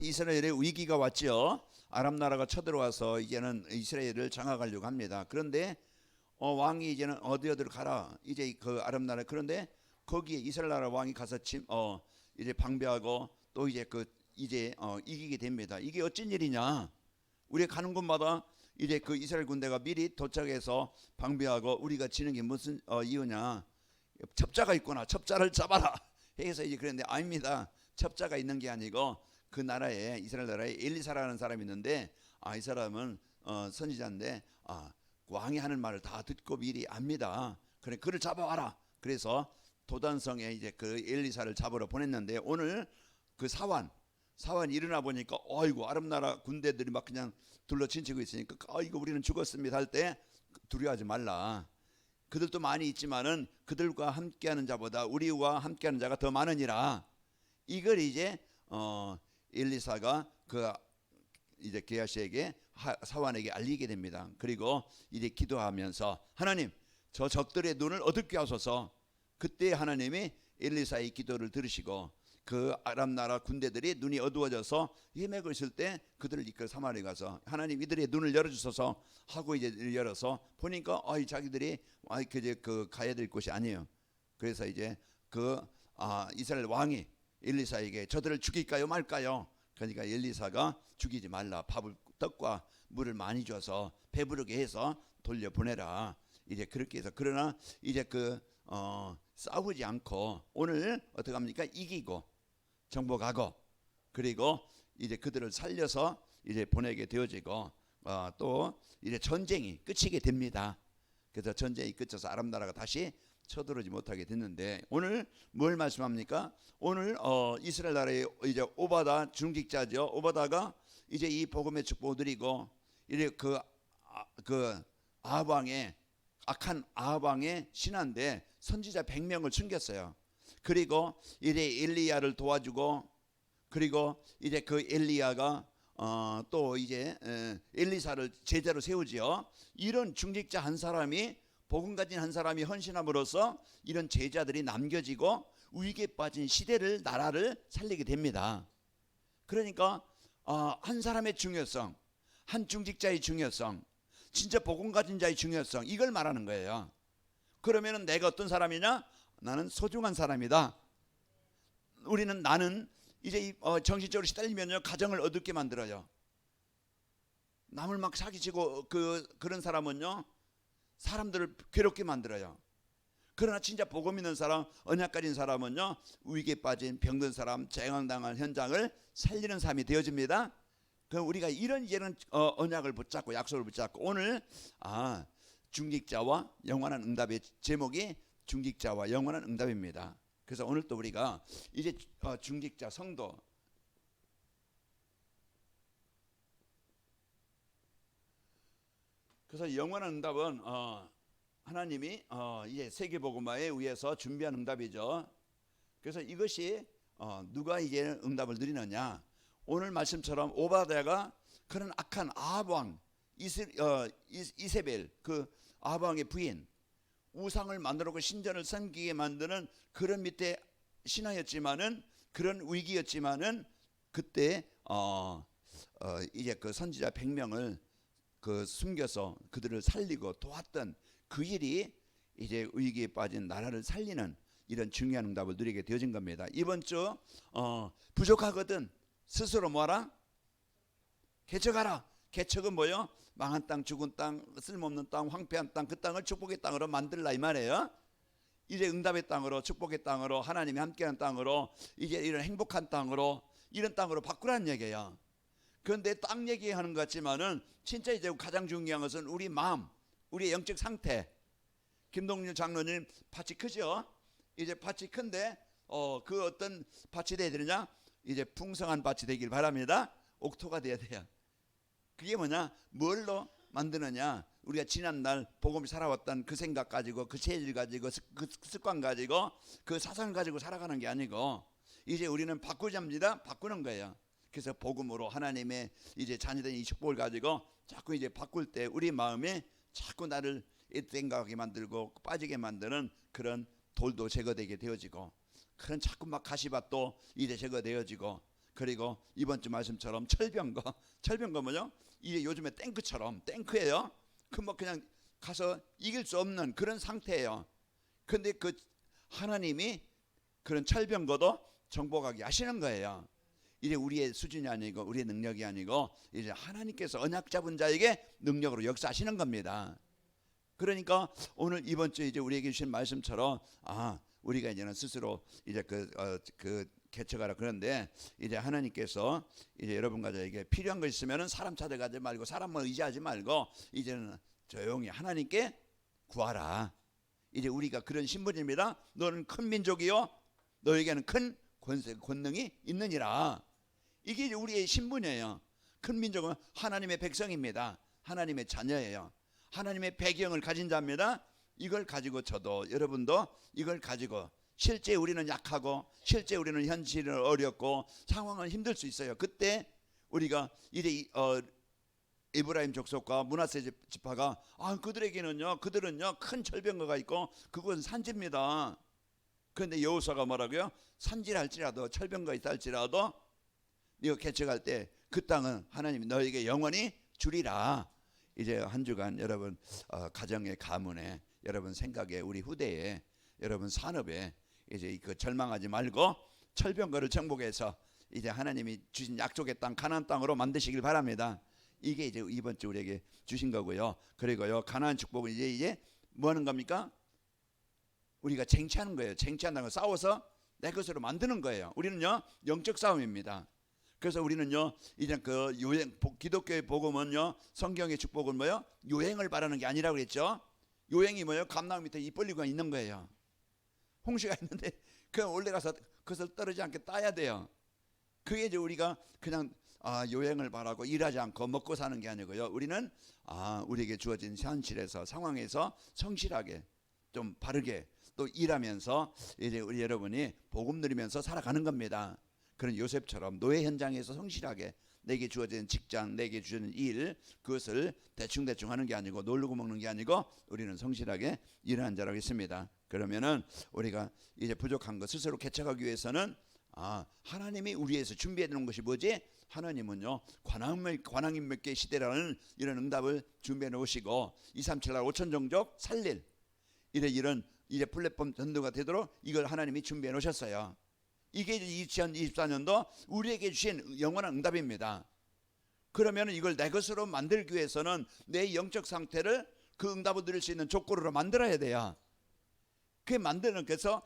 이스라엘의 위기가 왔죠. 아람 나라가 쳐들어와서 이제는 이스라엘을 장악하려고 합니다. 그런데 왕이 이제는 어디로 가라. 이제 그 아람 나라. 그런데 거기에 이스라엘 나라 왕이 가서 이제 방배하고 또 이제 이기게 됩니다. 이게 어쩐 일이냐? 우리가 가는 곳마다 이제 그 이스라엘 군대가 미리 도착해서 방배하고 우리가 지는 게 무슨 이유냐? 첩자가 있구나. 첩자를 잡아라. 해서 이제 그런데 아닙니다. 첩자가 있는 게 아니고 그 나라에 이스라엘 나라에 엘리사라는 사람이 있는데 이 사람은 선지자인데 왕이 하는 말을 다 듣고 미리 압니다. 그래 그를 잡아와라. 그래서 도단성에 이제 그 엘리사를 잡으러 보냈는데 오늘 그 사환이 일어나 보니까 어이구 아람 나라 군대들이 막 그냥 둘러친치고 있으니까 어이구 우리는 죽었습니다 할 때 두려워하지 말라. 그들도 많이 있지만은 그들과 함께하는 자보다 우리와 함께하는 자가 더 많으니라. 이걸 이제 엘리사가 그 이제 게하시에게 사환에게 알리게 됩니다. 그리고 이제 기도하면서 하나님 저 적들의 눈을 어둡게 하소서. 그때 하나님이 엘리사의 기도를 들으시고 그 아람 나라 군대들이 눈이 어두워져서 헤매고 있을 때 그들을 이끌어 사마리에 가서 하나님 이들의 눈을 열어주소서 하고 이제 열어서 보니까 자기들이 그 가야 될 곳이 아니에요. 그래서 이제 이스라엘 왕이 엘리사에게 저들을 죽일까요 말까요? 그러니까 엘리사가 죽이지 말라. 떡과 물을 많이 줘서 배부르게 해서 돌려보내라. 이제 그렇게 해서 그러나 이제 싸우지 않고 오늘 어떻게 합니까? 이기고 정복하고 그리고 이제 그들을 살려서 이제 보내게 되어지고 또 이제 전쟁이 끝이게 됩니다. 그래서 전쟁이 끝쳐서 아람 나라가 다시 쳐들어오지 못하게 됐는데 오늘 뭘 말씀합니까? 오늘 이스라엘 나라의 이제 오바다 중직자죠. 오바다가 이제 이 복음의 축복을 드리고 이제 그 아합왕의 악한 아합왕의 신하인데 선지자 100명을 숨겼어요. 그리고 이제 엘리야를 도와주고 그리고 이제 그 엘리야가 또 이제 엘리사를 제자로 세우지요. 이런 중직자 한 사람이 복음 가진 한 사람이 헌신함으로써 이런 제자들이 남겨지고 위기에 빠진 시대를 나라를 살리게 됩니다. 그러니까 한 사람의 중요성, 한 중직자의 중요성, 진짜 복음 가진 자의 중요성 이걸 말하는 거예요. 그러면은 내가 어떤 사람이냐? 나는 소중한 사람이다. 나는 이제 정신적으로 시달리면요 가정을 어둡게 만들어요. 남을 막 사기치고 그런 사람은요 사람들을 괴롭게 만들어요. 그러나 진짜 복음 있는 사람, 언약 가진 사람은요 위기에 빠진 병든 사람, 재앙당한 현장을 살리는 삶이 되어집니다. 그럼 우리가 이런 언약을 붙잡고 약속을 붙잡고 오늘 중직자와 영원한 응답의 제목이 중직자와 영원한 응답입니다. 그래서 오늘 또 우리가 이제 중직자 성도 그래서 영원한 응답은 하나님이 이제 세계복음화에 의해서 준비한 응답이죠. 그래서 이것이 누가 이제 응답을 드리느냐? 오늘 말씀처럼 오바댜가 그런 악한 아합왕 이세벨 그 아합왕의 부인 우상을 만들고 신전을 섬기게 만드는 그런 밑에 신하였지만은 그런 위기였지만은 그때 이제 그 선지자 100명을 숨겨서 그들을 살리고 도왔던 그 일이 이제 위기에 빠진 나라를 살리는 이런 중요한 응답을 누리게 되어진 겁니다. 이번 주 부족하거든 스스로 뭐하라? 개척하라. 개척은 뭐요? 망한 땅, 죽은 땅, 쓸모없는 땅, 황폐한 땅, 그 땅을 축복의 땅으로 만들라 이 말이에요. 이제 응답의 땅으로, 축복의 땅으로, 하나님이 함께하는 땅으로, 이제 이런 행복한 땅으로, 이런 땅으로 바꾸라는 얘기예요. 그런데 땅 얘기하는 것 같지만은 진짜 이제 가장 중요한 것은 우리 마음, 우리의 영적 상태. 김동률 장로님 밭이 크죠? 이제 밭이 큰데 그 어떤 밭이 돼야 되느냐? 이제 풍성한 밭이 되길 바랍니다. 옥토가 돼야 돼요. 그게 뭐냐? 뭘로 만드느냐? 우리가 지난날 복음을 살아왔던 그 생각 가지고 그 체질 가지고 그 습관 가지고 그 사상을 가지고 살아가는 게 아니고 이제 우리는 바꾸자입니다. 바꾸는 거예요. 그래서 복음으로 하나님의 이제 자녀된 이 축복을 가지고 자꾸 이제 바꿀 때 우리 마음에 자꾸 나를 생각하게 만들고 빠지게 만드는 그런 돌도 제거되게 되어지고 그런 자꾸 막 가시밭도 이제 제거되어지고 그리고 이번 주 말씀처럼 철병거 뭐죠? 이게 요즘에 탱크예요. 그 뭐 그냥 가서 이길 수 없는 그런 상태예요. 근데 그 하나님이 그런 철병거도 정복하게 하시는 거예요. 이제 우리의 수준이 아니고 우리의 능력이 아니고 이제 하나님께서 언약 잡은 자에게 능력으로 역사하시는 겁니다. 그러니까 오늘 이번 주에 이제 우리에게 주신 말씀처럼 우리가 이제는 스스로 이제 그 개척하라. 그런데 이제 하나님께서 이제 여러분과 저에게 필요한 거 있으면은 사람 찾아가지 말고 사람을 의지하지 말고 이제는 조용히 하나님께 구하라. 이제 우리가 그런 신분입니다. 너는 큰 민족이요, 너에게는 큰 권능이 있느니라. 이게 이제 우리의 신분이에요. 큰 민족은 하나님의 백성입니다. 하나님의 자녀예요. 하나님의 배경을 가진 자입니다. 이걸 가지고 저도 여러분도 이걸 가지고 실제 우리는 약하고 실제 우리는 현실은 어렵고 상황은 힘들 수 있어요. 그때 우리가 이제 에브라임 족속과 므낫세 지파가 그들은요 큰 철병거가 있고 그것은 산지입니다. 그런데 여호수아가 뭐라고요? 산지랄지라도 철병거가 있다 할지라도 네가 개척할 때 그 땅은 하나님이 너에게 영원히 주리라. 이제 한 주간 여러분 가정의 가문에 여러분 생각에 우리 후대에 여러분 산업에 이제 그 절망하지 말고 철병거를 정복해서 이제 하나님이 주신 약속의 땅 가나안 땅으로 만드시길 바랍니다. 이게 이제 이번 주 우리에게 주신 거고요. 그리고요 가나안 축복은 이제 뭐 하는 겁니까? 우리가 쟁취하는 거예요. 쟁취한다는 건 싸워서 내 것으로 만드는 거예요. 우리는요 영적 싸움입니다. 그래서 우리는요 이제 그 기독교의 복음은요 성경의 축복은 뭐요? 요행을 바라는 게 아니라고 그랬죠. 요행이 뭐요? 감나무 밑에 입 벌리고 있는 거예요. 홍시가 있는데 그 올라가서 그것을 떨어지지 않게 따야 돼요. 그게 이제 우리가 그냥 요행을 바라고 일하지 않고 먹고 사는 게 아니고요. 우리는 우리에게 주어진 현실에서 상황에서 성실하게 좀 바르게 또 일하면서 이제 우리 여러분이 복음 누리면서 살아가는 겁니다. 그런 요셉처럼 노예 현장에서 성실하게 내게 주어진 직장, 내게 주어진 일, 그것을 대충 하는 게 아니고 놀고 먹는 게 아니고 우리는 성실하게 일하는 자라고 했습니다. 그러면은 우리가 이제 부족한 것 스스로 개척하기 위해서는 하나님이 우리 위해서 준비해 놓은 것이 뭐지? 하나님은요 관왕인몇개 시대라는 이런 응답을 준비해 놓으시고 237날 5천 종족 살릴 이런 이제 플랫폼 전도가 되도록 이걸 하나님이 준비해 놓으셨어요. 이게 2024년도 우리에게 주신 영원한 응답입니다. 그러면 이걸 내 것으로 만들기 위해서는 내 영적 상태를 그 응답을 드릴 수 있는 조건으로 만들어야 돼요. 그게 만드는 그래서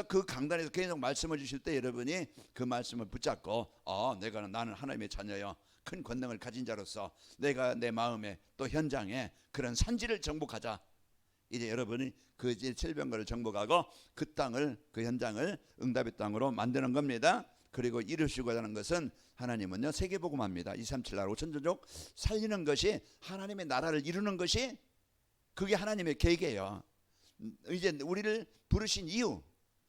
그 강단에서 계속 말씀을 주실 때 여러분이 그 말씀을 붙잡고 나는 하나님의 자녀요. 큰 권능을 가진 자로서 내가 내 마음에 또 현장에 그런 산지를 정복하자. 이제 여러분이 그 철병거를 정복하고 그 땅을 그 현장을 응답의 땅으로 만드는 겁니다. 그리고 이루시고자 하는 것은 하나님은요 세계복음합니다. 237나라 5천족족 살리는 것이 하나님의 나라를 이루는 것이 그게 하나님의 계획이에요. 이제 우리를 부르신 이유,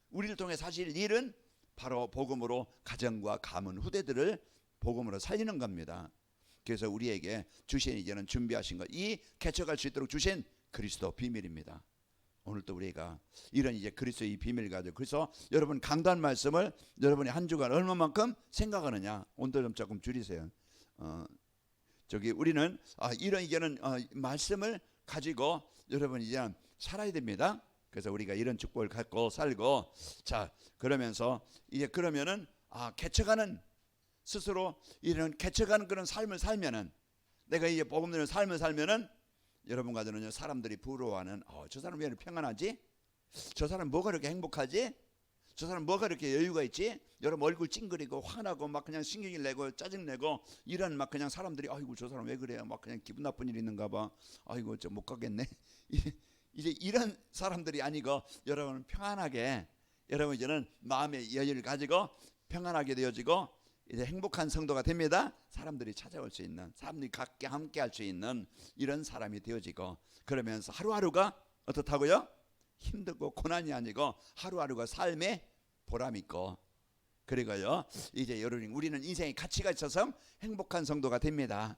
우리를 통해 사실 일은 바로 복음으로 가정과 가문 후대들을 복음으로 살리는 겁니다. 그래서 우리에게 주신 이제는 준비하신 것, 이 개척할 수 있도록 주신 그리스도 비밀입니다. 오늘 또 우리가 이런 이제 그리스도의 비밀 가지고 그래서 여러분 강단 말씀을 여러분이 한 주간 얼마만큼 생각하느냐 온도 좀 조금 줄이세요. 우리는 이런 이제는 말씀을 가지고 여러분 이제 살아야 됩니다. 그래서 우리가 이런 축복을 갖고 살고 그러면서 이제 그러면은 개척하는 스스로 이런 개척하는 그런 삶을 살면은 내가 이제 복음 드리는 삶을 살면은 여러분과 저는요 사람들이 부러워하는 저 사람 왜 이렇게 평안하지? 저 사람 뭐가 이렇게 행복하지? 저 사람 뭐가 이렇게 여유가 있지? 여러분 얼굴 찡그리고 화나고 막 그냥 신경질 내고 짜증내고 이런 막 그냥 사람들이 아이고 저 사람 왜 그래요? 막 그냥 기분 나쁜 일 있는가 봐. 아이고 저 못 가겠네. 이제 이런 사람들이 아니고 여러분 평안하게 여러분 이제는 마음의 여유를 가지고 평안하게 되어지고 이제 행복한 성도가 됩니다. 사람들이 찾아올 수 있는 사람들이 함께 할 수 있는 이런 사람이 되어지고 그러면서 하루하루가 어떻다고요? 힘들고 고난이 아니고 하루하루가 삶의 보람 있고 그리고요 이제 여러분 우리는 인생에 가치가 있어서 행복한 성도가 됩니다.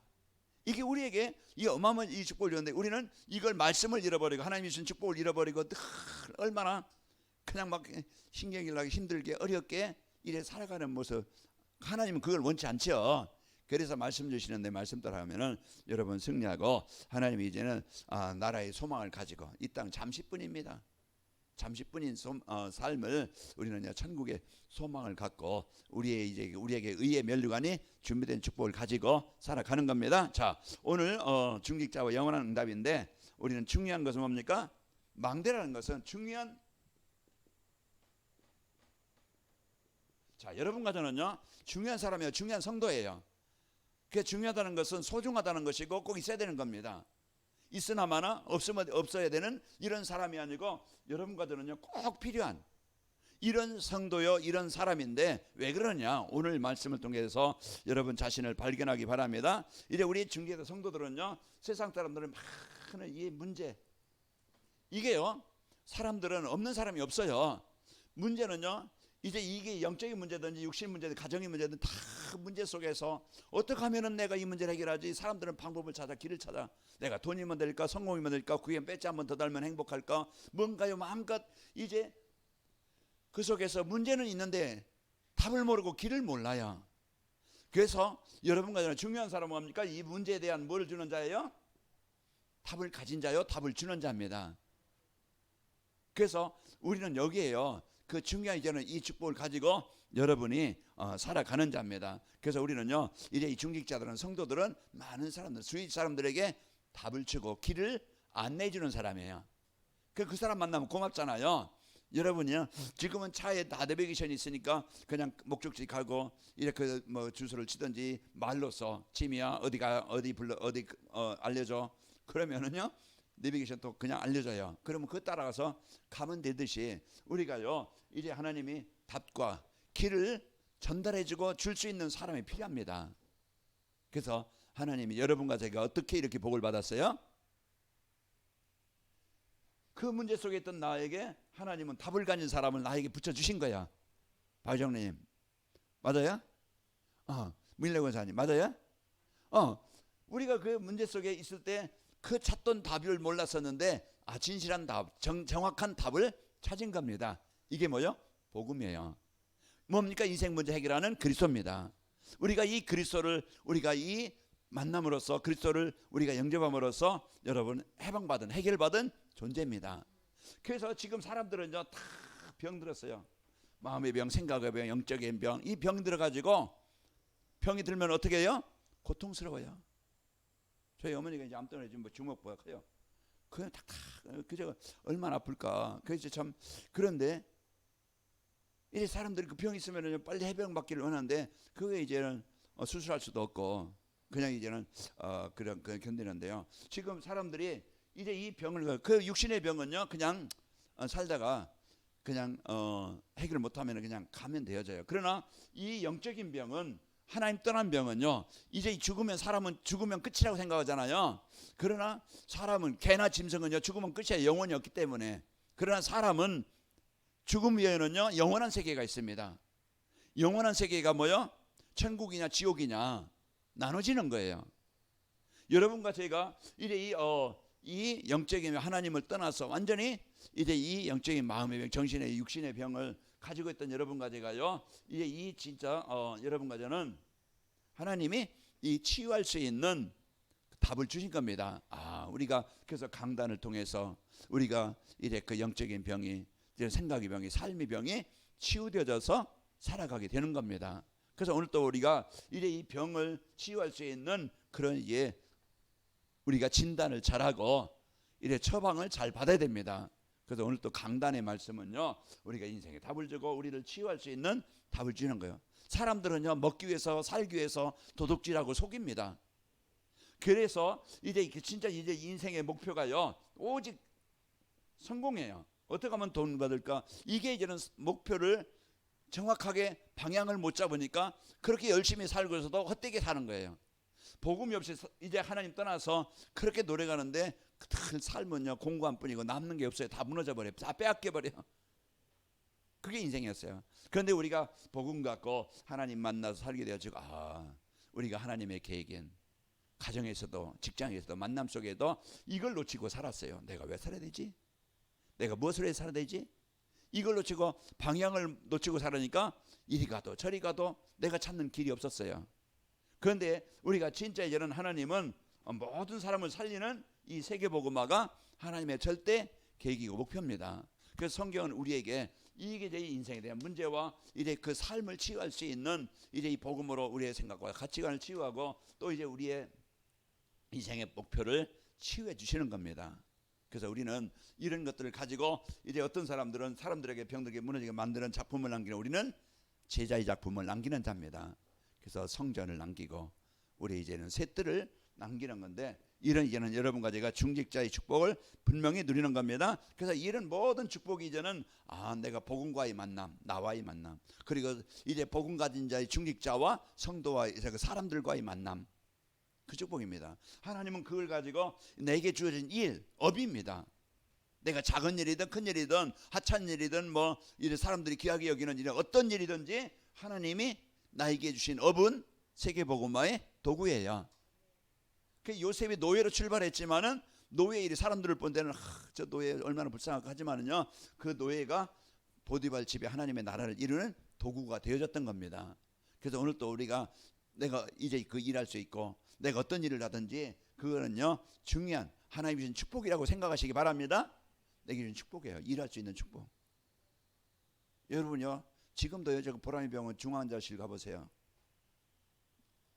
이게 우리에게 이 어마어마한 이 축복을 주는데 우리는 이걸 말씀을 잃어버리고 하나님이 주신 축복을 잃어버리고 얼마나 그냥 막 신경이 나게 힘들게 어렵게 이래 살아가는 모습 하나님은 그걸 원치 않죠. 그래서 말씀 주시는데 말씀 따라하면은 여러분 승리하고 하나님이 이제는 나라의 소망을 가지고 이 땅 잠시뿐입니다. 잠시뿐인 삶을 우리는 천국의 소망을 갖고 우리에게 의의 면류관이 준비된 축복을 가지고 살아가는 겁니다. 자, 오늘 중직자와 영원한 응답인데 우리는 중요한 것은 뭡니까? 망대라는 것은 중요한 자, 여러분과 저는요 중요한 사람이에요. 중요한 성도예요. 그게 중요하다는 것은 소중하다는 것이고 꼭 있어야 되는 겁니다. 있으나마나 없으면 없어야 되는 이런 사람이 아니고 여러분과 저는요 꼭 필요한 이런 성도요 이런 사람인데 왜 그러냐 오늘 말씀을 통해서 여러분 자신을 발견하기 바랍니다. 이제 우리 중개자 성도들은요 세상 사람들은 많은 이 문제 이게요 사람들은 없는 사람이 없어요. 문제는요 이제 이게 영적인 문제든지 육신 문제든 가정의 문제든 다 문제 속에서 어떻게 하면은 내가 이 문제를 해결하지. 사람들은 방법을 찾아 길을 찾아. 내가 돈이면 될까 성공이면 될까 구경 배지 한 번 더 달면 행복할까 뭔가요 마음껏 이제 그 속에서 문제는 있는데 답을 모르고 길을 몰라요. 그래서 여러분과 저는 중요한 사람은 뭡니까? 이 문제에 대한 뭘 주는 자예요? 답을 가진 자요 답을 주는 자입니다. 그래서 우리는 여기에요 그 중요한 이제는 이 축복을 가지고 여러분이 살아가는 자입니다. 그래서 우리는요 이제 이 중직자들은 성도들은 많은 사람들 주위 사람들에게 답을 주고 길을 안내해 주는 사람이에요. 그 사람 만나면 고맙잖아요. 여러분이요 지금은 차에 다 내비게이션이 있으니까 그냥 목적지 가고 이렇게 뭐 주소를 치든지 말로써 짐이야 어디 불러 어디 알려줘 그러면은요 내비게이션 또 그냥 알려줘요. 그러면 그거 따라가서 가면 되듯이 우리가요 이제 하나님이 답과 길을 전달해주고 줄 수 있는 사람이 필요합니다. 그래서 하나님이 여러분과 제가 어떻게 이렇게 복을 받았어요? 그 문제 속에 있던 나에게 하나님은 답을 가진 사람을 나에게 붙여주신 거야. 박정님 맞아요? 밀래 권사님 맞아요? 우리가 그 문제 속에 있을 때 그 찾던 답을 몰랐었는데 진실한 답, 정확한 답을 찾은 겁니다. 이게 뭐요? 복음이에요. 뭡니까? 인생 문제 해결하는 그리스도입니다. 우리가 이 그리스도를 우리가 이 만남으로써 그리스도를 우리가 영접함으로써 여러분 해방받은 해결받은 존재입니다. 그래서 지금 사람들은요 다 병들었어요. 마음의 병, 생각의 병, 영적인 병. 이 병 들어가지고 병이 들면 어떻게 해요? 고통스러워요. 저희 어머니가 이제 암 때문에 지금 주먹보가 커요. 그냥 탁탁 그저 얼마나 아플까. 그래서 참 그런데 이제 사람들이 그 병 있으면은 빨리 해병받기를 원하는데 그게 이제는 수술할 수도 없고 그냥 이제는 그런 견디는데요. 지금 사람들이 이제 이 병을 그 육신의 병은요 그냥 살다가 그냥 해결 못하면 그냥 가면 되어져요. 그러나 이 영적인 병은 하나님 떠난 병은요 이제 죽으면 사람은 죽으면 끝이라고 생각하잖아요. 그러나 사람은 개나 짐승은요 죽으면 끝이야. 영혼이 없기 때문에. 그러나 사람은 죽음 외에는요 영원한 세계가 있습니다. 영원한 세계가 뭐요? 천국이냐 지옥이냐 나눠지는 거예요. 여러분과 제가 이제 이 영적인 하나님을 떠나서 완전히 이제 이 영적인 마음의 병, 정신의 육신의 병을 가지고 있던 여러분과 제가요 이제 이 진짜 여러분과 저는 하나님이 이 치유할 수 있는 답을 주신 겁니다. 우리가 그래서 강단을 통해서 우리가 이제 그 영적인 병이 이제 생각의 병이 삶의 병이 치유되어져서 살아가게 되는 겁니다. 그래서 오늘 또 우리가 이제 이 병을 치유할 수 있는 그런 우리가 진단을 잘하고 이제 처방을 잘 받아야 됩니다. 그래서 오늘 또 강단의 말씀은요 우리가 인생에 답을 주고 우리를 치유할 수 있는 답을 주는 거예요. 사람들은요 먹기 위해서 살기 위해서 도둑질하고 속입니다. 그래서 이제 진짜 이제 인생의 목표가요 오직 성공이에요. 어떻게 하면 돈 받을까? 이게 이제는 목표를 정확하게 방향을 못 잡으니까 그렇게 열심히 살고서도 헛되게 사는 거예요. 복음이 없이 이제 하나님 떠나서 그렇게 노력하는데 그 삶은요 공고한 뿐이고 남는 게 없어요. 다 무너져 버려요. 다 빼앗겨 버려요. 그게 인생이었어요. 그런데 우리가 복음 갖고 하나님 만나서 살게 되어지고 우리가 하나님의 계획인 가정에서도 직장에서도 만남 속에도 이걸 놓치고 살았어요. 내가 왜 살아야 되지? 내가 무엇을 해서 살아야 되지? 이걸 놓치고 방향을 놓치고 살으니까 이리 가도 저리 가도 내가 찾는 길이 없었어요. 그런데 우리가 진짜 이제는 하나님은 모든 사람을 살리는 이 세계복음화가 하나님의 절대 계획이고 목표입니다. 그래서 성경은 우리에게 이게 제 인생에 대한 문제와 이제 그 삶을 치유할 수 있는 이제 이 복음으로 우리의 생각과 가치관을 치유하고 또 이제 우리의 인생의 목표를 치유해 주시는 겁니다. 그래서 우리는 이런 것들을 가지고 이제 어떤 사람들은 사람들에게 병들게 무너지게 만드는 작품을 남기는, 우리는 제자의 작품을 남기는 자입니다. 그래서 성전을 남기고 우리 이제는 셋들을 남기는 건데, 이런 이제는 여러분과 제가 중직자의 축복을 분명히 누리는 겁니다. 그래서 이런 모든 축복이 이제는 내가 복음과의 만남, 나와의 만남, 그리고 이제 복음 가진 자의 중직자와 성도와 그 사람들과의 만남, 그 축복입니다. 하나님은 그걸 가지고 내게 주어진 일, 업입니다. 내가 작은 일이든 큰 일이든 하찮은 일이든 뭐 이런 사람들이 귀하게 여기는 일은 어떤 일이든지 하나님이 나에게 주신 업은 세계복음화의 도구예요. 그 요셉이 노예로 출발했지만은 노예 일이 사람들을 본 때는 저 노예 얼마나 불쌍하고 하지만은요, 그 노예가 보디발 집에 하나님의 나라를 이루는 도구가 되어졌던 겁니다. 그래서 오늘 또 우리가 내가 이제 그 일할 수 있고 내가 어떤 일을 하든지 그거는요 중요한 하나님이 주신 축복이라고 생각하시기 바랍니다. 내게 주신 축복이에요. 일할 수 있는 축복. 여러분요 지금도요 저 보라미 병원 중환자실 가보세요.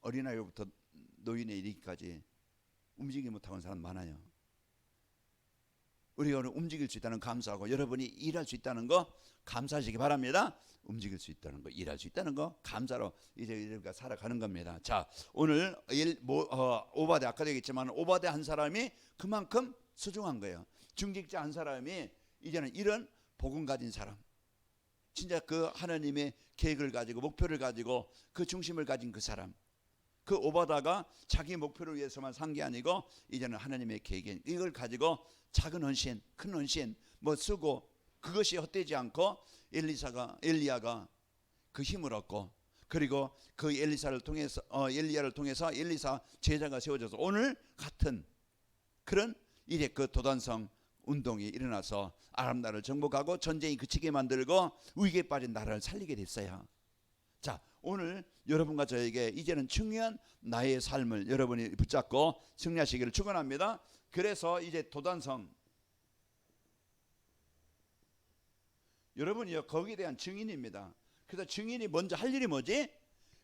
어린아이부터 노인에 이르기까지 움직이지 못하는 사람 많아요. 우리가 움직일 수 있다는 감사하고 여러분이 일할 수 있다는 거 감사하시기 바랍니다. 움직일 수 있다는 거, 일할 수 있다는 거 감사로 이제 우리가 살아가는 겁니다. 자, 오늘 오바데 아까 얘기했지만 오바데 한 사람이 그만큼 소중한 거예요. 중직자 한 사람이 이제는 이런 복음 가진 사람, 진짜 그 하나님의 계획을 가지고 목표를 가지고 그 중심을 가진 그 사람, 그 오바다가 자기 목표를 위해서만 산 게 아니고 이제는 하나님의 계획, 이걸 가지고 작은 헌신, 큰 헌신 뭐 쓰고 그것이 헛되지 않고 엘리야가 그 힘을 얻고 그리고 그 엘리야를 통해서 엘리사 제자가 세워져서 오늘 같은 그런 이제 그 도단성 운동이 일어나서 아람 나라를 정복하고 전쟁이 그치게 만들고 위기에 빠진 나라를 살리게 됐어요. 자, 오늘 여러분과 저에게 이제는 중요한 나의 삶을 여러분이 붙잡고 승리하시기를 축원합니다. 그래서 이제 도단성 여러분이요 거기에 대한 증인입니다. 그래서 증인이 먼저 할 일이 뭐지?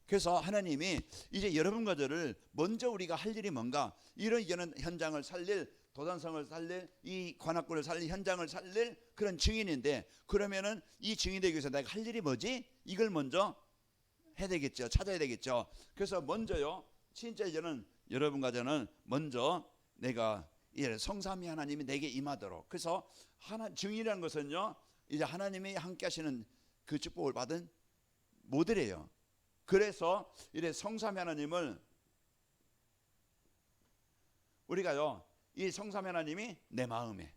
그래서 하나님이 이제 여러분과 저를 먼저 우리가 할 일이 뭔가, 이런 이제는 현장을 살릴, 도단성을 살릴, 이 관악구를 살릴, 현장을 살릴 그런 증인인데, 그러면은 이 증인이 되기 위해서 내가 할 일이 뭐지? 이걸 먼저 해야 되겠죠. 찾아야 되겠죠. 그래서 먼저요 진짜 이제는 여러분과 저는 먼저 내가 이제 성삼위 하나님이 내게 임하도록, 그래서 증인이라는 것은요 이제 하나님이 함께 하시는 그 축복을 받은 모델이에요. 그래서 이제 성삼위 하나님을 우리가요 이 성삼위 하나님이 내 마음에,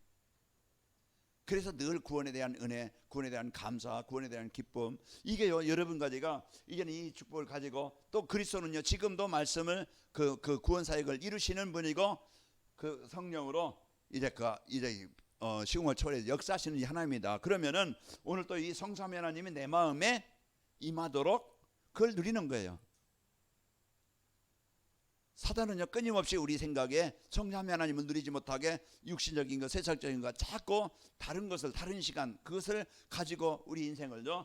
그래서 늘 구원에 대한 은혜, 구원에 대한 감사, 구원에 대한 기쁨, 이게요 여러분과 제가 이제는 이 축복을 가지고, 또 그리스도는요 지금도 말씀을 그 구원 사역을 이루시는 분이고 그 성령으로 이제 시공을 초월해 역사하시는 이 하나님이다. 그러면은 오늘 또 이 성삼위 하나님이 내 마음에 임하도록 그걸 누리는 거예요. 사단은요 끊임없이 우리 생각에 성삼위 하나님을 누리지 못하게 육신적인 것, 세상적인 것, 자꾸 다른 것을, 다른 시간, 그것을 가지고 우리 인생을요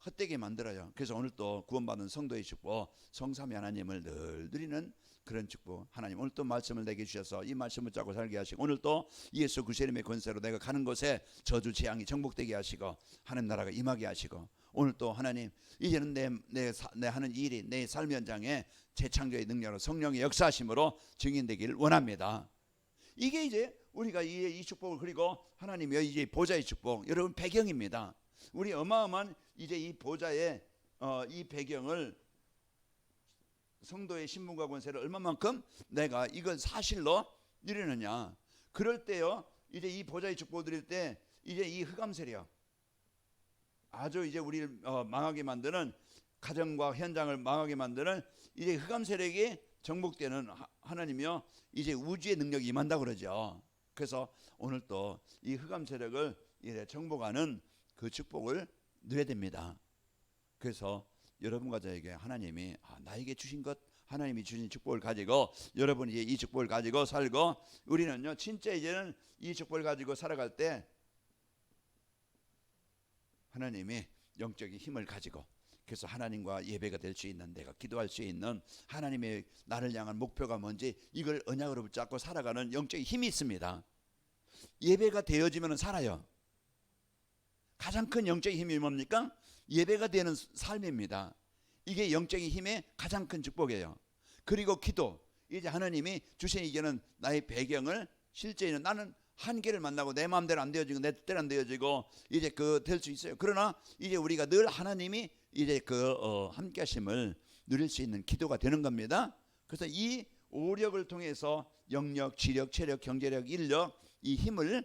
헛되게 만들어요. 그래서 오늘 또 구원받은 성도의 축복, 성삼위 하나님을 늘 누리는 그런 축복, 하나님 오늘 또 말씀을 내게 주셔서 이 말씀을 잡고 살게 하시고, 오늘 또 예수 그리스도의 이름의 권세로 내가 가는 곳에 저주 재앙이 정복되게 하시고 하나님 나라가 임하게 하시고, 오늘 또 하나님 이제는 내 하는 일이 내 삶 현장에 재창조의 능력으로 성령의 역사하심으로 증인되기를 원합니다. 이게 이제 우리가 이 축복을, 그리고 하나님이 이제 보좌의 축복, 여러분 배경입니다. 우리 어마어마한 이제 이 보좌의 이 배경을, 성도의 신분과 권세를 얼마만큼 내가 이걸 사실로 누리느냐. 그럴 때요 이제 이 보좌의 축복을 드릴 때 이제 이 흑암 세력, 아주 이제 우리를 망하게 만드는, 가정과 현장을 망하게 만드는 이제 흑암 세력이 정복되는 하나님이요 이제 우주의 능력이 임한다 그러죠. 그래서 오늘 또 이 흑암 세력을 이제 정복하는 그 축복을 누려야 됩니다. 그래서 여러분과 저에게 하나님이 나에게 주신 것, 하나님이 주신 축복을 가지고 여러분이 이제 이 축복을 가지고 살고, 우리는요 진짜 이제는 이 축복을 가지고 살아갈 때 하나님이 영적인 힘을 가지고, 그래서 하나님과 예배가 될 수 있는, 내가 기도할 수 있는, 하나님의 나를 향한 목표가 뭔지 이걸 언약으로 붙잡고 살아가는 영적인 힘이 있습니다. 예배가 되어지면 살아요. 가장 큰 영적인 힘이 뭡니까? 예배가 되는 삶입니다. 이게 영적인 힘의 가장 큰 축복이에요. 그리고 기도, 이제 하나님이 주신 이제는 나의 배경을, 실제는 나는 한계를 만나고 내 마음대로 안 되어지고 내 뜻대로 안 되어지고 이제 될 수 있어요. 그러나 이제 우리가 늘 하나님이 이제 함께 하심을 누릴 수 있는 기도가 되는 겁니다. 그래서 이 오력을 통해서 영력, 지력, 체력, 경제력, 인력, 이 힘을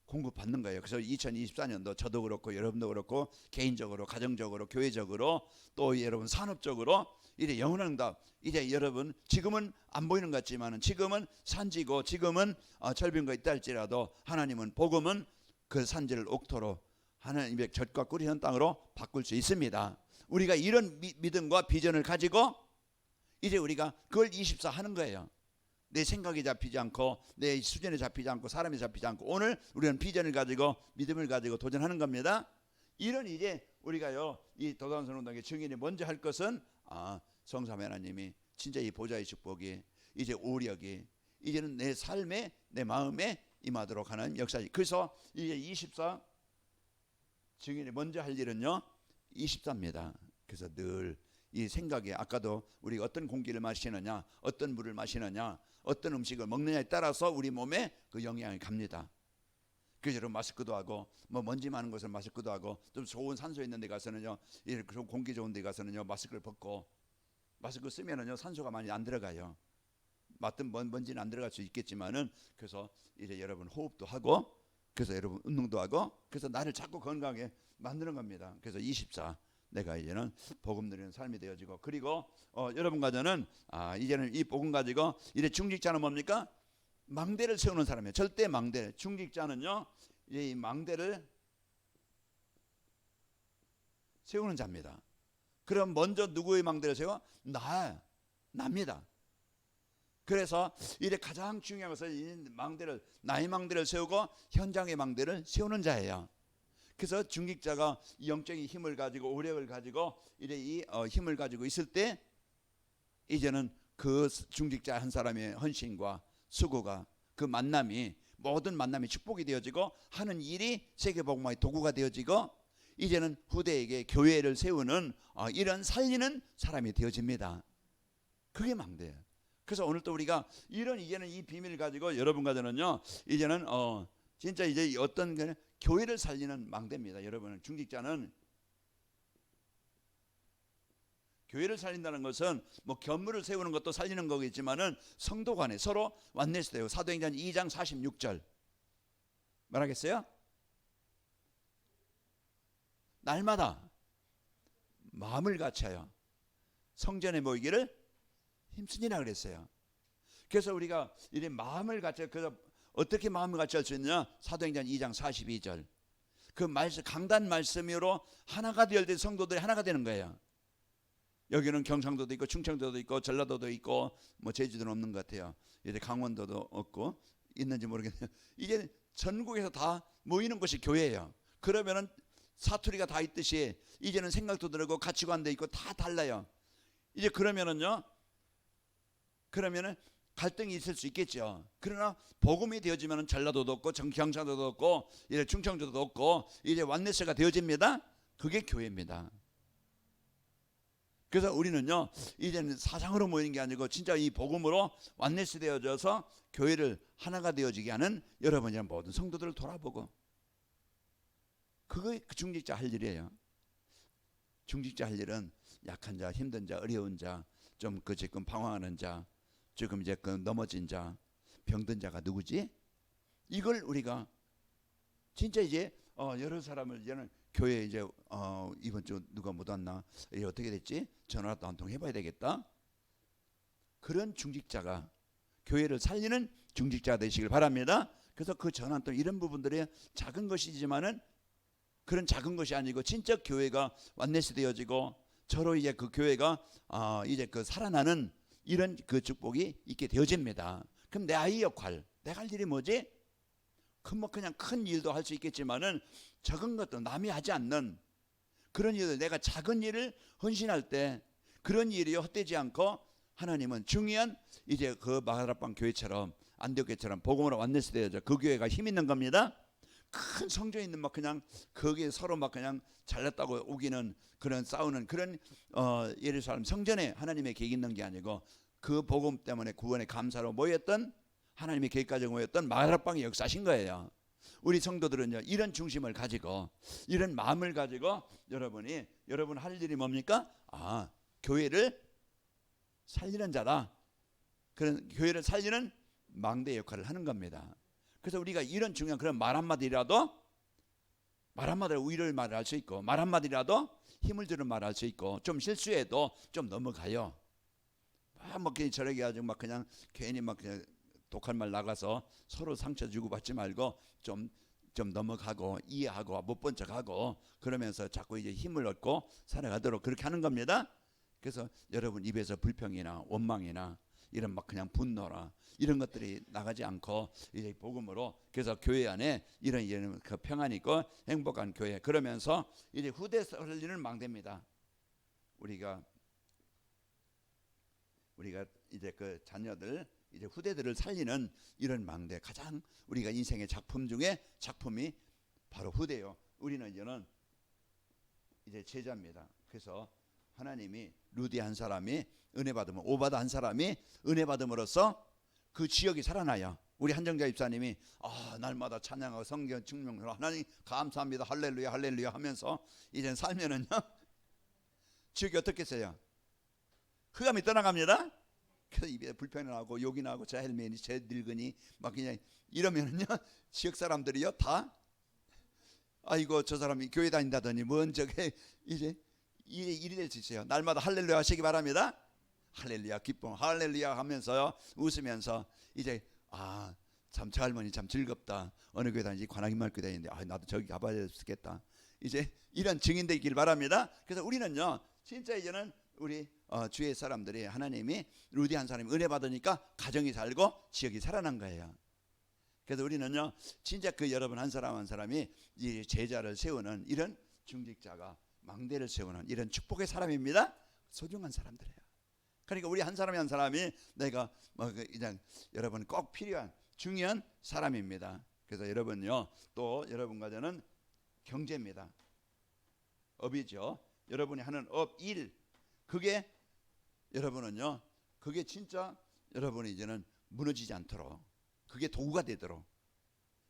공급받는 거예요. 그래서 2024년도 저도 그렇고 여러분도 그렇고 개인적으로, 가정적으로, 교회적으로, 또 여러분 산업적으로 이제 영원한 응답, 이제 여러분 지금은 안 보이는 것 같지만 지금은 산지고 지금은 절벽과 있다 할지라도 하나님은 복음은 그 산지를 옥토로 하나님의 젖과 꿀이 흐르는 땅으로 바꿀 수 있습니다. 우리가 이런 믿음과 비전을 가지고 이제 우리가 그걸 24 하는 거예요. 내 생각이 잡히지 않고 내 수준에 잡히지 않고 사람이 잡히지 않고 오늘 우리는 비전을 가지고 믿음을 가지고 도전하는 겁니다. 이런 이제 우리가요 이 도단선 운동의 증인이 먼저 할 것은 성삼위 하나님이 진짜 이 보좌의 축복이 이제 오력이 이제는 내 삶에 내 마음에 임하도록 하는 역사지. 그래서 이제 24 증인이 먼저 할 일은요 24입니다. 그래서 늘 이 생각에, 아까도 우리가 어떤 공기를 마시느냐, 어떤 물을 마시느냐, 어떤 음식을 먹느냐에 따라서 우리 몸에 그 영향이 갑니다. 그래서 여러분 마스크도 하고 뭐 먼지 많은 것을 마스크도 하고, 좀 좋은 산소 있는 데 가서는요, 공기 좋은 데 가서는요 마스크를 벗고, 마스크 쓰면은요 산소가 많이 안 들어가요. 맡은 먼지는 안 들어갈 수 있겠지만은, 그래서 이제 여러분 호흡도 하고, 그래서 여러분 운동도 하고, 그래서 나를 자꾸 건강하게 만드는 겁니다. 그래서 24 내가 이제는 복음 누리는 삶이 되어지고, 그리고 여러분과 저는 이제는 이 복음 가지고 이제 중직자는 뭡니까? 망대를 세우는 사람이에요. 절대 망대. 중직자는요 이제 이 망대를 세우는 자입니다. 그럼 먼저 누구의 망대를 세워? 납니다. 그래서 이제 가장 중요한 것은 이 망대를, 나의 망대를 세우고 현장의 망대를 세우는 자예요. 그래서 중직자가 영적인 힘을 가지고 오력을 가지고 이제 이 힘을 가지고 있을 때 이제는 그 중직자 한 사람의 헌신과 수고가, 그 만남이, 모든 만남이 축복이 되어지고 하는 일이 세계복음화의 도구가 되어지고 이제는 후대에게 교회를 세우는 이런 살리는 사람이 되어집니다. 그게 망대예요. 그래서 오늘 또 우리가 이런 이제는 이 비밀을 가지고 여러분과 저는요 이제는 진짜 이제 어떤 교회를 살리는 망대입니다. 여러분, 중직자는 교회를 살린다는 것은 뭐 견물을 세우는 것도 살리는 거겠지만은 성도 간에 서로 완네스 되고, 사도행전 2장 46절 말하겠어요? 날마다 마음을 같이하여 성전에 모이기를 힘쓰니라 그랬어요. 그래서 우리가 이제 마음을 같이, 그래서 어떻게 마음을 같이 할 수 있느냐? 사도행전 2장 42절 그 말씀, 강단 말씀으로 하나가 되어 될 성도들이 하나가 되는 거예요. 여기는 경상도도 있고 충청도도 있고 전라도도 있고 뭐 제주도는 없는 것 같아요. 이제 강원도도 없고 있는지 모르겠네요. 이게 전국에서 다 모이는 것이 교회예요. 그러면은 사투리가 다 있듯이 이제는 생각도 다르고 가치관도 있고 다 달라요. 이제 그러면은 갈등이 있을 수 있겠죠. 그러나 복음이 되어지면 전라도도 없고 경상도도 없고 이제 충청도도 없고 이제 완네스가 되어집니다. 그게 교회입니다. 그래서 우리는요 이제는 사상으로 모이는 게 아니고 진짜 이 복음으로 완네스 되어져서 교회를 하나가 되어지게 하는 여러분의 모든 성도들을 돌아보고, 그게 중직자 할 일이에요. 중직자 할 일은 약한 자, 힘든 자, 어려운 자, 좀 지금 방황하는 자, 지금 이제 넘어진 자, 병든 자가 누구지? 이걸 우리가 진짜 이제 여러 사람을 이제는 교회 이제 이번 주 누가 못 왔나? 이게 어떻게 됐지? 전화라도 한 통 해봐야 되겠다. 그런 중직자가, 교회를 살리는 중직자가 되시길 바랍니다. 그래서 그 전화 또 이런 부분들이 작은 것이지만은 그런 작은 것이 아니고 진짜 교회가 완넷이 되어지고 저로 이제 그 교회가 이제 그 살아나는 이런 그 축복이 있게 되어집니다. 그럼 내 아이 역할, 내가 할 일이 뭐지? 그냥 큰 일도 할 수 있겠지만은 작은 것도 남이 하지 않는 그런 일들, 내가 작은 일을 헌신할 때 그런 일이 헛되지 않고 하나님은 중요한 이제 그 마가다방 교회처럼 안디옥교회처럼 복음으로 완넷이 되어져 그 교회가 힘 있는 겁니다. 큰 성전에 있는 막 그냥 거기에 서로 막 그냥 잘났다고 우기는 그런 싸우는 그런 예루살렘 성전에 하나님의 계획이 있는 게 아니고 그 복음 때문에 구원의 감사로 모였던 하나님의 계획 가지고 모였던 마가다방의 역사신 거예요. 우리 성도들은요 이런 중심을 가지고 이런 마음을 가지고 여러분 할 일이 뭡니까? 교회를 살리는 자다. 그런 교회를 살리는 망대 역할을 하는 겁니다. 그래서 우리가 이런 중요한 그런 말 한마디라도 위로를 말할 수 있고 말 한마디라도 힘을 주는 말을 할 수 있고 좀 실수해도 좀 넘어가요. 막 저렇게 가지고 막 그냥 괜히 막 그냥 독한 말 나가서 서로 상처 주고 받지 말고 좀 넘어가고 이해하고 못 본 척하고 그러면서 자꾸 이제 힘을 얻고 살아가도록 그렇게 하는 겁니다. 그래서 여러분 입에서 불평이나 원망이나 이런 막 그냥 분노나 이런 것들이 나가지 않고 이제 복음으로 그래서 교회 안에 이런 그 평안이 있고 행복한 교회 그러면서 이제 후대 살리는 망대입니다. 우리가 이제 그 자녀들 이제 후대들을 살리는 이런 망대 가장 우리가 인생의 작품 중에 작품이 바로 후대요. 우리는 이제 제자입니다. 그래서 하나님이 루디 한 사람이 은혜 받으면 오바다 한 사람이 은혜 받음으로써 그 지역이 살아나요. 우리 한정자 입사님이 날마다 찬양하고 성경 증명으로 하나님 감사합니다 할렐루야 할렐루야 하면서 이제 살면은요 지역이 어떻겠어요? 흑암이 떠나갑니다. 그래서 입에 불편이 나고 욕이 나고 제 헬멧이 제 늙은이 막 그냥 이러면은요 지역 사람들이요 다 아이고 저 사람이 교회 다닌다더니 뭔 저게 이제 일이 될 수 있어요. 날마다 할렐루야 하시기 바랍니다. 할렐루야 기쁨 할렐루야 하면서요 웃으면서 이제 참 저 할머니 참 즐겁다. 어느 교회 다니지 관악인말 교회 다니는데 나도 저기 가봐야 되겠다. 이제 이런 증인되길 바랍니다. 그래서 우리는요 진짜 이제는 우리 주의 사람들이 하나님이 루디 한 사람이 은혜 받으니까 가정이 살고 지역이 살아난 거예요. 그래서 우리는요 진짜 그 여러분 한 사람 한 사람이 이 제자를 세우는 이런 중직자가 망대를 세우는 이런 축복의 사람입니다. 소중한 사람들이에요. 그러니까 우리 한 사람이 한 사람이 내가 그냥 여러분 꼭 필요한 중요한 사람입니다. 그래서 여러분요 또 여러분과 저는 경제입니다. 업이죠. 여러분이 하는 업, 일 그게 여러분은요 그게 진짜 여러분이 이제는 무너지지 않도록 그게 도구가 되도록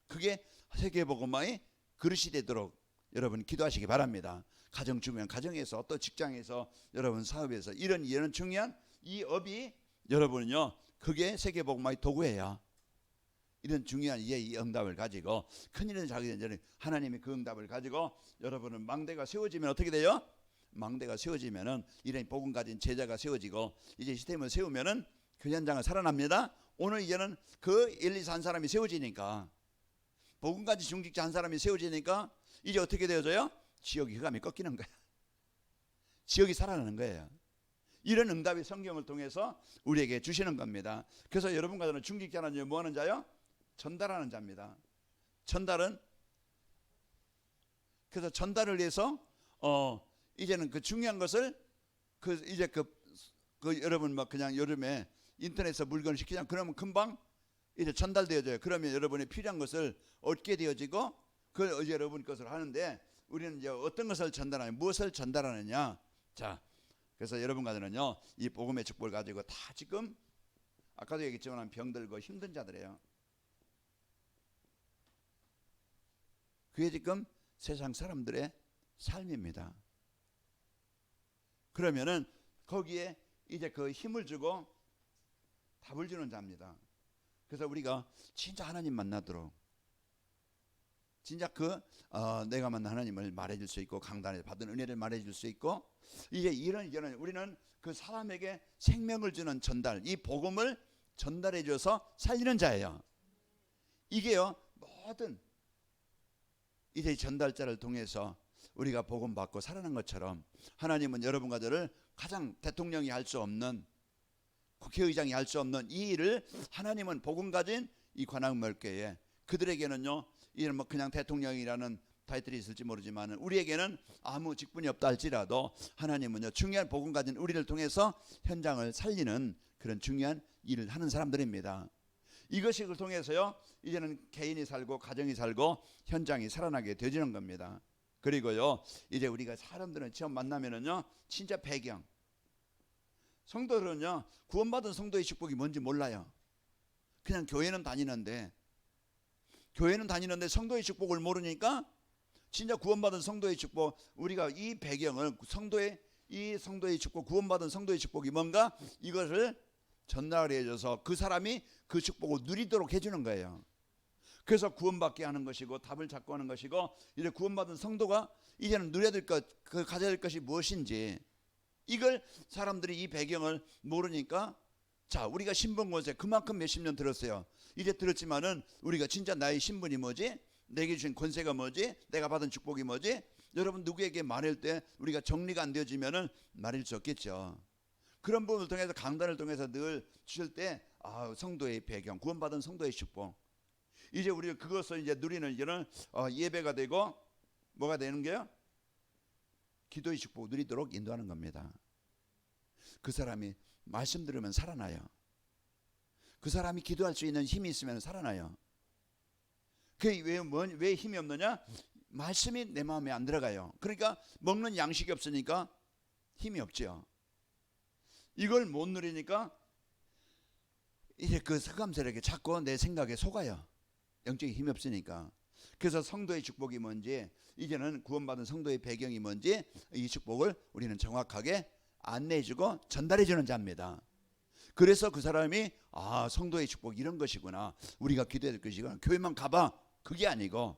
그게 세계복음화의 그릇이 되도록 여러분 기도하시기 바랍니다. 가정 주면 가정에서 또 직장에서 여러분 사업에서 이런 중요한 이 업이 여러분은요 그게 세계복음화의 도구예요. 이런 중요한 이 응답을 가지고 큰일은 자기 전에 하나님이 그 응답을 가지고 여러분은 망대가 세워지면 어떻게 돼요? 망대가 세워지면은 이런 복음 가진 제자가 세워지고 이제 시스템을 세우면은 그 현장은 살아납니다. 오늘 이제는 그 엘리사 한 사람이 세워지니까 복음 가진 중직자 한 사람이 세워지니까 이제 어떻게 되어져요? 지역이 흑암이 꺾이는 거야. 지역이 살아나는 거예요. 이런 응답이 성경을 통해서 우리에게 주시는 겁니다. 그래서 여러분과 저는 중직자는 뭐 하는 자요? 전달하는 자입니다. 전달은 그래서 전달을 위해서 이제는 그 중요한 것을 이제 여러분 막 그냥 여름에 인터넷에서 물건을 시키자 그러면 금방 이제 전달되어져요. 그러면 여러분이 필요한 것을 얻게 되어지고 그걸 이제 여러분 것을 하는데 우리는 이제 어떤 것을 전달하냐, 무엇을 전달하느냐. 자, 그래서 여러분과 저는요 이 복음의 축복을 가지고 다 지금 아까도 얘기했지만 병들고 힘든 자들이에요. 그게 지금 세상 사람들의 삶입니다. 그러면은 거기에 이제 그 힘을 주고 답을 주는 자입니다. 그래서 우리가 진짜 하나님 만나도록 진짜 내가 만난 하나님을 말해줄 수 있고 강단에 받은 은혜를 말해줄 수 있고 이제는 우리는 그 사람에게 생명을 주는 전달 이 복음을 전달해 줘서 살리는 자예요. 이게요 모든 이제 전달자를 통해서 우리가 복음 받고 살아난 것처럼 하나님은 여러분과 저를 가장 대통령이 할 수 없는, 국회의장이 할 수 없는 이 일을 하나님은 복음 가진 이 관악물교회 그들에게는요, 이런 뭐 그냥 대통령이라는 타이틀이 있을지 모르지만 우리에게는 아무 직분이 없다 할지라도 하나님은요, 중요한 복음 가진 우리를 통해서 현장을 살리는 그런 중요한 일을 하는 사람들입니다. 이것을 통해서요, 이제는 개인이 살고 가정이 살고 현장이 살아나게 되지는 겁니다. 그리고요, 이제 우리가 사람들은 처음 만나면은요, 진짜 배경, 성도들은요, 구원받은 성도의 축복이 뭔지 몰라요. 그냥 교회는 다니는데 성도의 축복을 모르니까 진짜 구원받은 성도의 축복, 우리가 이 배경을 성도의 축복, 구원받은 성도의 축복이 뭔가 이것을 전달해 줘서 그 사람이 그 축복을 누리도록 해주는 거예요. 그래서 구원받게 하는 것이고 답을 찾고 하는 것이고, 이제 구원받은 성도가 이제는 누려야 될 것, 가져야 될 것이 무엇인지, 이걸 사람들이 이 배경을 모르니까, 자, 우리가 신분권세 그만큼 몇십 년 들었어요. 이제 들었지만은 우리가 진짜 나의 신분이 뭐지? 내게 주신 권세가 뭐지? 내가 받은 축복이 뭐지? 여러분, 누구에게 말할 때 우리가 정리가 안 되어지면은 말할 수 없겠죠. 그런 부분을 통해서 강단을 통해서 늘 주실 때, 성도의 배경, 구원받은 성도의 축복, 이제 우리가 그것을 이제 누리는 이제는 예배가 되고 뭐가 되는 게요? 기도의 축복 누리도록 인도하는 겁니다. 그 사람이 말씀 들으면 살아나요. 그 사람이 기도할 수 있는 힘이 있으면 살아나요. 그게 왜 힘이 없느냐? 말씀이 내 마음에 안 들어가요. 그러니까 먹는 양식이 없으니까 힘이 없죠. 이걸 못 누리니까 이제 그 흑암세력에 자꾸 내 생각에 속아요. 영적인 힘이 없으니까. 그래서 성도의 축복이 뭔지, 이제는 구원받은 성도의 배경이 뭔지, 이 축복을 우리는 정확하게 안내해주고 전달해주는 자입니다. 그래서 그 사람이 성도의 축복 이런 것이구나, 우리가 기도해야 될 것이구나, 교회만 가봐, 그게 아니고,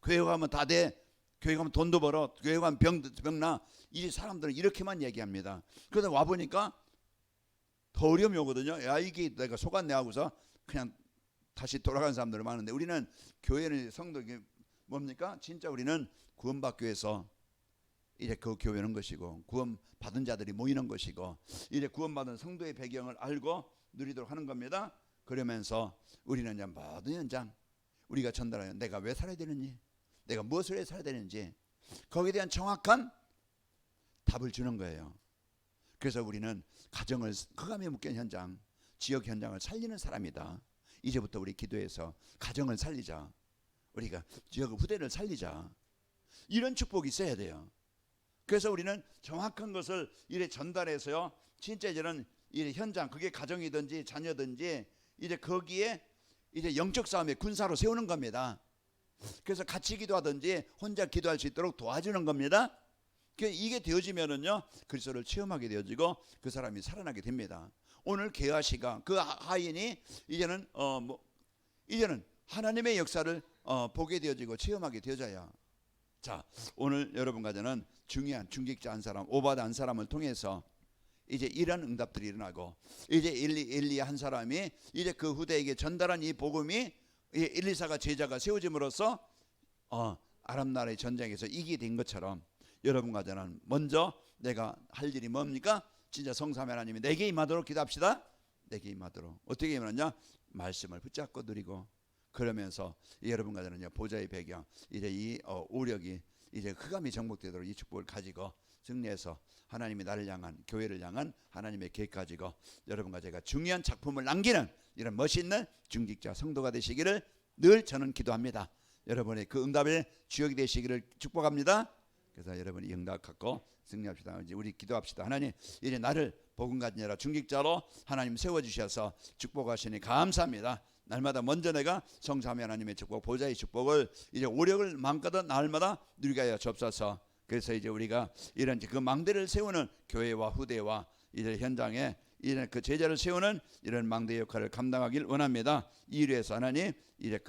교회 가면 다 돼, 교회 가면 돈도 벌어, 교회 가면 병나, 이 사람들은 이렇게만 얘기합니다. 그러다 와보니까 더 어려움이 오거든요. 야, 이게 내가 속았네 하고서 그냥 다시 돌아간 사람들 많은데, 우리는 교회는 성도 뭡니까? 진짜 우리는 구원받기 위해서 이제 그 교회는 것이고, 구원 받은 자들이 모이는 것이고, 이제 구원받은 성도의 배경을 알고 누리도록 하는 겁니다. 그러면서 우리는 이제 모든 현장 우리가 전달하여 내가 왜 살아야 되는지, 내가 무엇을 해야 살아야 되는지, 거기에 대한 정확한 답을 주는 거예요. 그래서 우리는 가정을, 흑암에 묶인 현장, 지역 현장을 살리는 사람이다. 이제부터 우리 기도해서 가정을 살리자, 우리가 지역 후대를 살리자, 이런 축복이 있어야 돼요. 그래서 우리는 정확한 것을 이래 전달해서요, 진짜 이제는 이 현장, 그게 가정이든지 자녀든지, 이제 거기에 이제 영적 싸움의 군사로 세우는 겁니다. 그래서 같이 기도하든지 혼자 기도할 수 있도록 도와주는 겁니다. 이게 되어지면은요, 그리스도를 체험하게 되어지고 그 사람이 살아나게 됩니다. 오늘 게하시가, 그 하인이 이제는 이제는 하나님의 역사를 보게 되어지고 체험하게 되어져요. 자, 오늘 여러분과 저는 중요한 중직자 한 사람, 오바다 한 사람을 통해서 이제 이런 응답들이 일어나고, 이제 엘리야 한 사람이 이제 그 후대에게 전달한 이 복음이, 엘리사가 제자가 세워짐으로써 아람 나라의 전쟁에서 이기게 된 것처럼, 여러분과 저는 먼저 내가 할 일이 뭡니까? 진짜 성삼위 하나님이 내게 임하도록 기도합시다. 내게 임하도록. 어떻게 임하느냐? 말씀을 붙잡고 누리고, 그러면서 여러분과 저는 보좌의 배경, 이제 이 오력이 이제 흑암이 정복되도록 이 축복을 가지고 승리해서 하나님이 나를 향한, 교회를 향한 하나님의 계획 가지고 여러분과 제가 중요한 작품을 남기는 이런 멋있는 중직자 성도가 되시기를 늘 저는 기도합니다. 여러분의 그 응답의 주역이 되시기를 축복합니다. 그래서 여러분이 응답 갖고 승리합시다. 이제 우리 기도합시다. 하나님, 이제 나를 복음 가진 자라 중직자로 하나님 세워주셔서 축복하시니 감사합니다. 날마다 먼저 내가 성삼위 하나님의 축복, 보좌의 축복을 이제 오력을 마음껏 날마다 누리게 하여 주옵소서. 그래서 이제 우리가 이런 그 망대를 세우는 교회와 후대와 이제 현장에 이제 그 제자를 세우는 이런 망대 역할을 감당하길 원합니다. 이를 위해서 하나님, 이제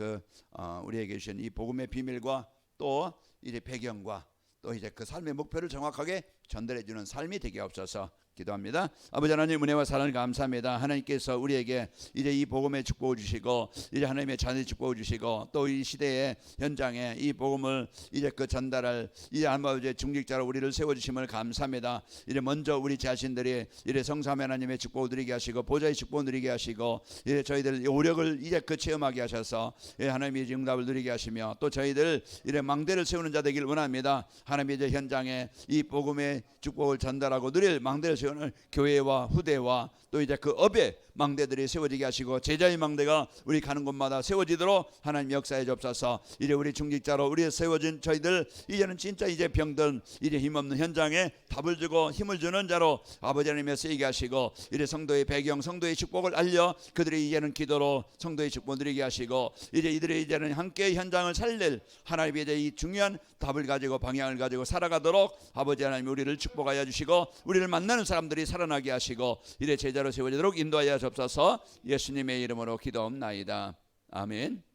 우리에게 주신 이 복음의 비밀과 또 이제 배경과 또 이제 그 삶의 목표를 정확하게 전달해 주는 삶이 되게 없어서 기도합니다. 아버지 하나님 은혜와 사랑을 감사합니다. 하나님께서 우리에게 이제 이 복음의 축복을 주시고 이제 하나님의 자녀의 축복을 주시고 또 이 시대의 현장에 이 복음을 이제 그 전달할 이제 아버지의 중직자로 우리를 세워주심을 감사합니다. 이제 먼저 우리 자신들이 이제 성삼위 하나님의 축복을 누리게 하시고 보좌의 축복을 누리게 하시고 이제 저희들 오력을 이제 그 체험하게 하셔서 하나님의 응답을 누리게 하시며 또 저희들 이제 망대를 세우는 자 되길 원합니다. 하나님의 이제 현장에 이 복음의 축복을 전달하고 누릴 망대를 세우는 교회와 후대와 또 이제 그 업의 망대들이 세워지게 하시고 제자의 망대가 우리 가는 곳마다 세워지도록 하나님 역사에 접사서 이제 우리 중직자로 우리 세워진 저희들 이제는 진짜 이제 병든 이제 힘없는 현장에 답을 주고 힘을 주는 자로 아버지 하나님의 쓰이게 하시고 이제 성도의 배경 성도의 축복을 알려 그들이 이제는 기도로 성도의 축복을 누리게 하시고 이제 이들이 이제는 함께 현장을 살릴 하나님의 이제 이 중요한 답을 가지고 방향을 가지고 살아가도록 아버지 하나님 우리를 축복하여 주시고 우리를 만나는 사람들이 살아나게 하시고 이제 제자로 세워지도록 인도하여 주옵소서. 예수님의 이름으로 기도옵나이다. 아멘.